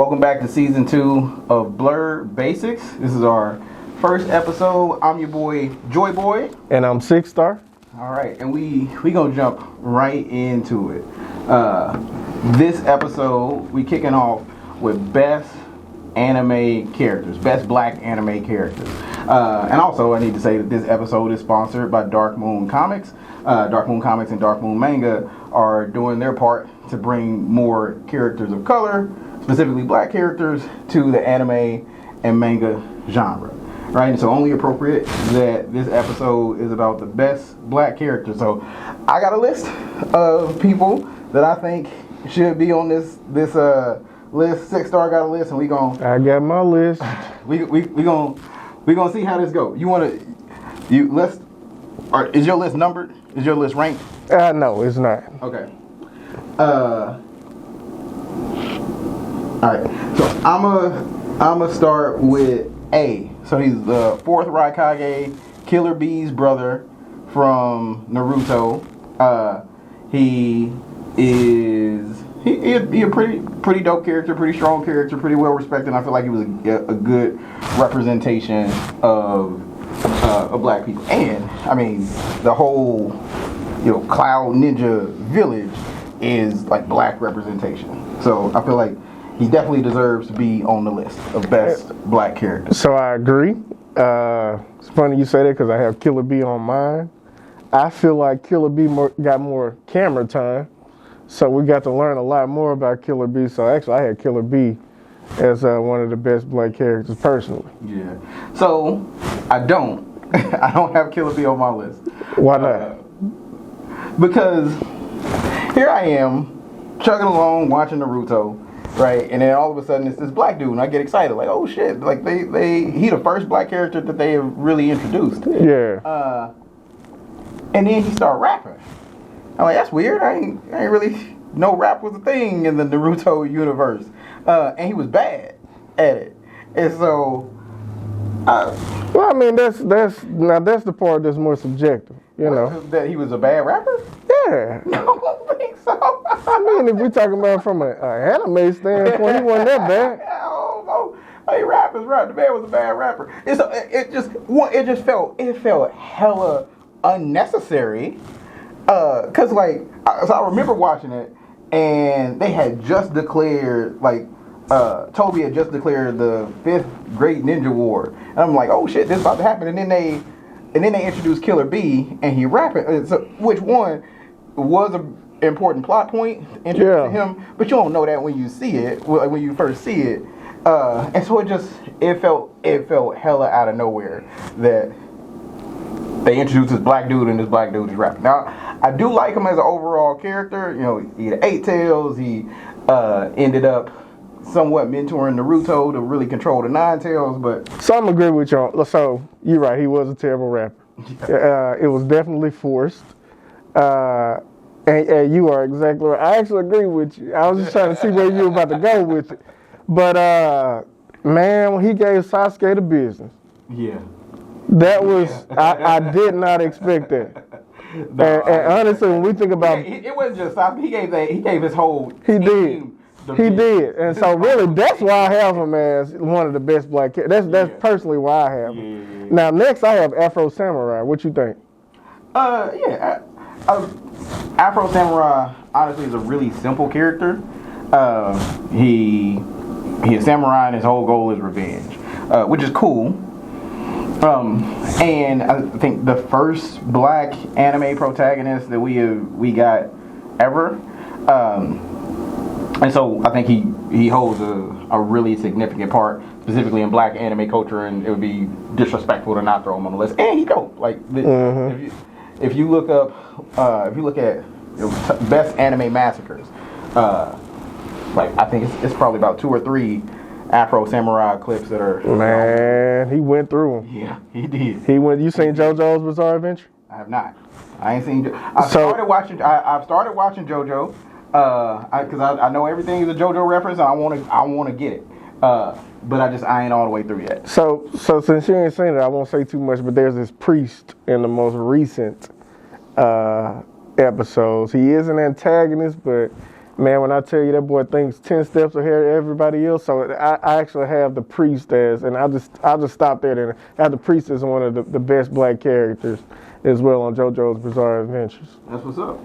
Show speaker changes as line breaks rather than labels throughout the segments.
Welcome back to season 2 of Blerd Basics. This is our first episode. I'm your boy Joy Boy,
and I'm Six Star.
All right, and we gonna jump right into it. This episode we kicking off with best anime characters, best black anime characters. And also, I need to say that this episode is sponsored by Dark Moon Comics. Dark Moon Comics and Dark Moon Manga are doing their part to bring more characters of color, specifically black characters, to the anime and manga genre. Right? And so only appropriate that this episode is about the best black characters. So I got a list of people that I think should be on this list. Six Star got a list, and we gon'
I got my list.
we gonna see how this goes. Is your list numbered? Is your list ranked?
No, it's not.
Okay. All right. So I'ma start with A. So he's the fourth Raikage, Killer Bee's brother from Naruto. He a pretty dope character, pretty strong character, pretty well respected. I feel like he was a good representation of black people. And I mean, the whole Cloud Ninja village is like black representation. So I feel like he definitely deserves to be on the list of best black characters.
So I agree. It's funny you say that because I have Killer Bee on mine. I feel like Killer Bee got more camera time, so we got to learn a lot more about Killer Bee. So actually, I had Killer Bee as one of the best black characters personally.
Yeah. So I don't have Killer Bee on my list.
Why not?
Because here I am chugging along watching Naruto, right? And then all of a sudden it's this black dude, and I get excited, like, oh shit! Like he the first black character that they have really introduced.
Yeah.
And then he started rapping. I'm like, that's weird. I ain't really know rap was a thing in the Naruto universe. And he was bad at it. And so,
well, I mean, that's the part that's more subjective, know.
That he was a bad rapper?
Yeah.
I don't think so.
I mean, if we're talking about from an anime standpoint, he wasn't that bad.
Oh, no. Hey, rap is rap. The man was a bad rapper. It felt hella unnecessary. Cause like, so I remember watching it, and they had just declared, like, Toby had just declared the 5th Great Ninja War, and I'm like, oh shit, this is about to happen. And then they introduced Killer Bee, and he rapping. So which one was an important plot point introducing him, but you don't know that when you see it, when you first see it. And so it felt hella out of nowhere that they introduced this black dude, and this black dude is rapping. Now, I do like him as an overall character. He had 8 tails. He ended up somewhat mentoring Naruto to really control the 9 tails. But
so I'm agree with you. So you're right. He was a terrible rapper. It was definitely forced. And you are exactly right. I actually agree with you. I was just trying to see where you were about to go with it. But man, when he gave Sasuke the business.
Yeah.
That was, I did not expect that. No, and honestly, when we think about
it wasn't just Sasuke. He gave his whole
He did. And so really, that's why I have him as one of the best black characters. That's personally why I have him. Yeah. Now, next I have Afro Samurai. What you think?
Afro Samurai, honestly, is a really simple character. He's a samurai, and his whole goal is revenge, which is cool. And I think the first black anime protagonist that we got ever. And so I think he holds a really significant part, specifically in black anime culture, and it would be disrespectful to not throw him on the list. And he dope. Like, if you look at best anime massacres, like, I think it's probably about 2 or 3 Afro Samurai clips that are.
Man, he went through them.
Yeah, he did.
You seen JoJo's Bizarre Adventure?
I have not. I ain't seen. I've started watching JoJo. Because I know everything is a JoJo reference, and I want to get it. But I ain't all the way through yet.
So since you ain't seen it, I won't say too much. But there's this priest in the most recent episodes. He is an antagonist, but Man, when I tell you that boy thinks 10 steps ahead of everybody else, so I actually have the priest as, and I'll just stop there. Then I have the priest as one of the best black characters as well on JoJo's Bizarre Adventures.
That's what's up.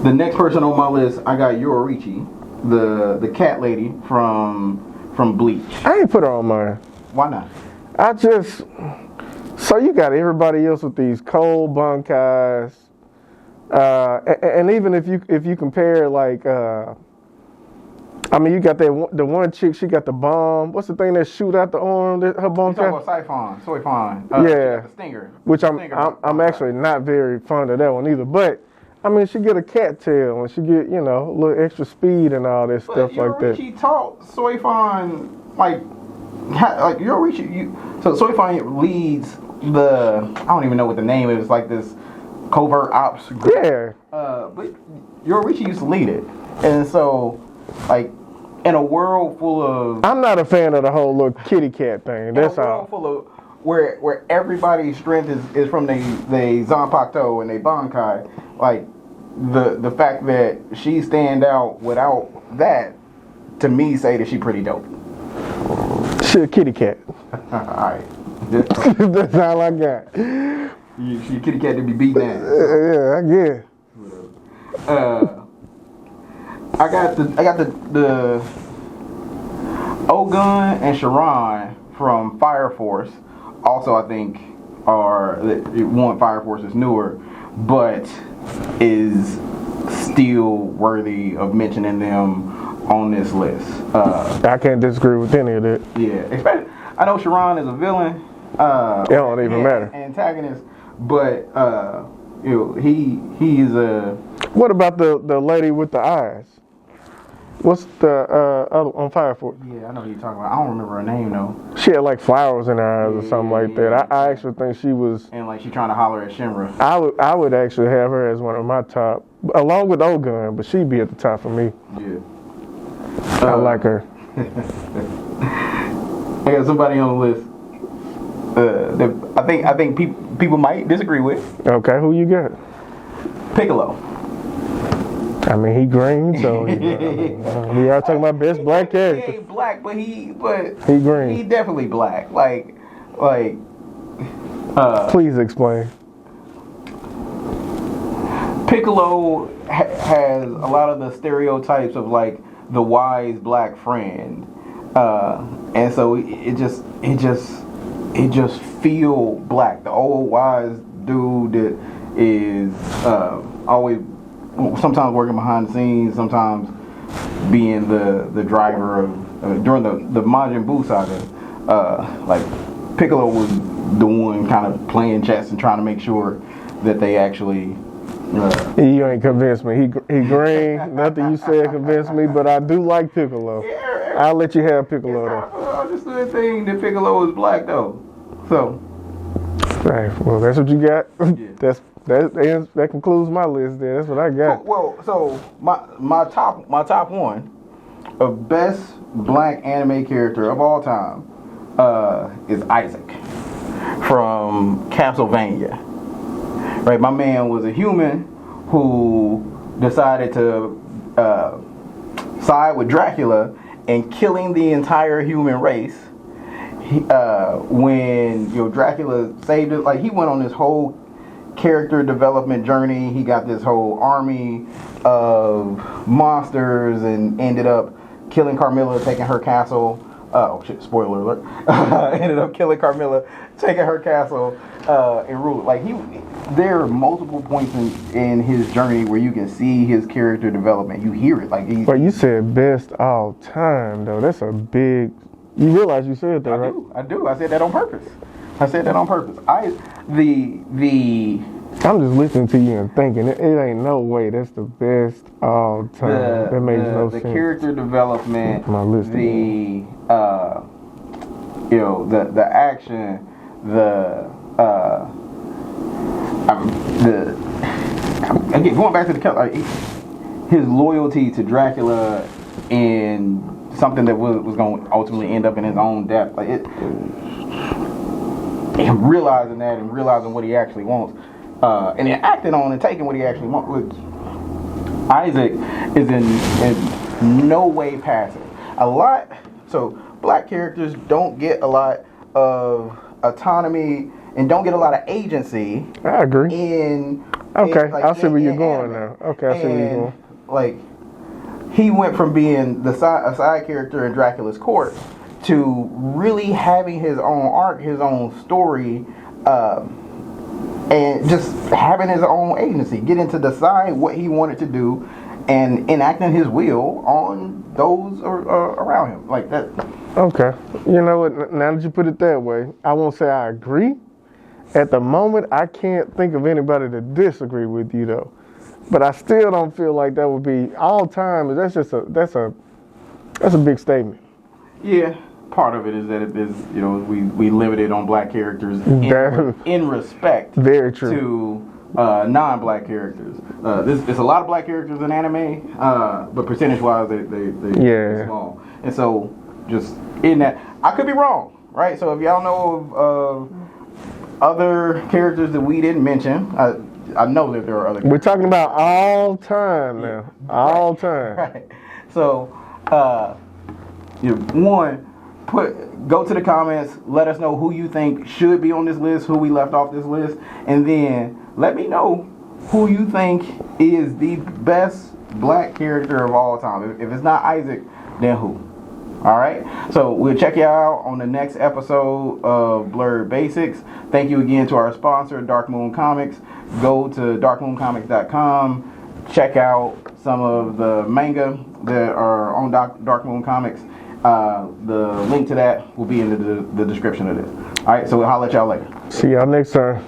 The next person on my list, I got Yorichi, the cat lady from Bleach.
I ain't put her on mine.
Why not?
So you got everybody else with these cold bunkeyes. And even if you compare like, I mean, you got the one chick. She got the bomb. What's the thing that shoot out the arm? Her bomb.
You talking about Soifon?
Yeah,
the stinger.
Which I'm actually not very fond of that one either. But I mean, she get a cat tail and she get a little extra speed and all this stuff like that.
She taught Soifon like Yorichi. So Soifon leads I don't even know what the name is. Like this covert ops group.
Yeah.
But Yorichi used to lead it, and so like in a world full of.
I'm not a fan of the whole little kitty cat thing. That's all.
In a world full of where everybody's strength is from they Zanpakuto and they Bankai, like the fact that she stand out without that, to me say that she pretty dope.
She a kitty cat.
Alright.
That's all I got.
She a kitty cat to be beaten ass.
Yeah, I guess.
I got the Ogun and Sharon from Fire Force. Also, I think Fire Force is newer, but is still worthy of mentioning them on this list.
I can't disagree with any of that.
Yeah, especially I know Sharon is a villain.
It don't even matter.
Antagonist, but he is a.
What about the lady with the eyes? What's the other on Fire Force?
Yeah, I know who you're talking about. I don't remember her name though.
She had like flowers in her eyes or something like that. I actually think she was.
And like she trying to holler at Shinra.
I would actually have her as one of my top, along with Ogun, but she'd be at the top for me.
Yeah.
I like her.
I got somebody on the list that I think people might disagree with.
Okay, who you got?
Piccolo.
I mean, he green, so we are talking about best black character.
He ain't black, but he
green.
He definitely black. Like.
Please explain.
Piccolo has a lot of the stereotypes of like the wise black friend, and so it just feel black. The old wise dude that is always sometimes working behind the scenes, sometimes being the driver of during the Majin Buu saga. Like Piccolo was the one kind of playing chess and trying to make sure that they actually.
You ain't convinced me. He green. Nothing you said convinced me, but I do like Piccolo.
Yeah,
I'll let you have Piccolo though.
I understood thing that Piccolo is black though. So.
Right. Well, that's what you got.
Yeah.
That concludes my list. There. That's what I got.
Well, so my top one of best black anime character of all time is Isaac from Castlevania. Right, my man was a human who decided to side with Dracula and killing the entire human race. When Dracula saved it, like he went on this whole character development journey. He got this whole army of monsters and ended up killing Carmilla, taking her castle. Oh shit! Spoiler alert. Ended up killing Carmilla, taking her castle, and ruling. Like there are multiple points in his journey where you can see his character development. You hear it, like
But you said best all time though. That's a big. You realize you said that, right?
I do. I said that on purpose. I'm
just listening to you and thinking it ain't no way that's the best all time. That makes no sense.
The character development,
my list
the action, again going back to the his loyalty to Dracula and something that was going to ultimately end up in his own death, like it. And realizing that and realizing what he actually wants, and then acting on and taking what he actually wants. Isaac is in no way passive. So black characters don't get a lot of autonomy and don't get a lot of agency.
I agree.
Like,
I see where you're going
anime.
now. Okay, I see where you're going.
Like, he went from being a side character in Dracula's court to really having his own arc, his own story, and just having his own agency, getting to decide what he wanted to do and enacting his will on those around him. Like that.
Okay. You know what? Now that you put it that way, I won't say I agree. At the moment, I can't think of anybody to disagree with you, though. But I still don't feel like that would be all time. That's a big statement.
Yeah, part of it is that it is, we limited on black characters in respect
Very true.
to non-black characters. There's a lot of black characters in anime, but percentage-wise, they're small. And so, just in that, I could be wrong, right? So if y'all know of other characters that we didn't mention, I know that there are other characters.
We're talking about all time now. All time.
Right. So, go to the comments, let us know who you think should be on this list, who we left off this list, and then let me know who you think is the best black character of all time. If it's not Isaac, then who? Alright, so we'll check you out on the next episode of Blerd Basics. Thank you again to our sponsor, Dark Moon Comics. Go to darkmooncomics.com. Check out some of the manga that are on Dark Moon Comics. The link to that will be in the description of this. Alright, so we'll holler at y'all later.
See y'all next time.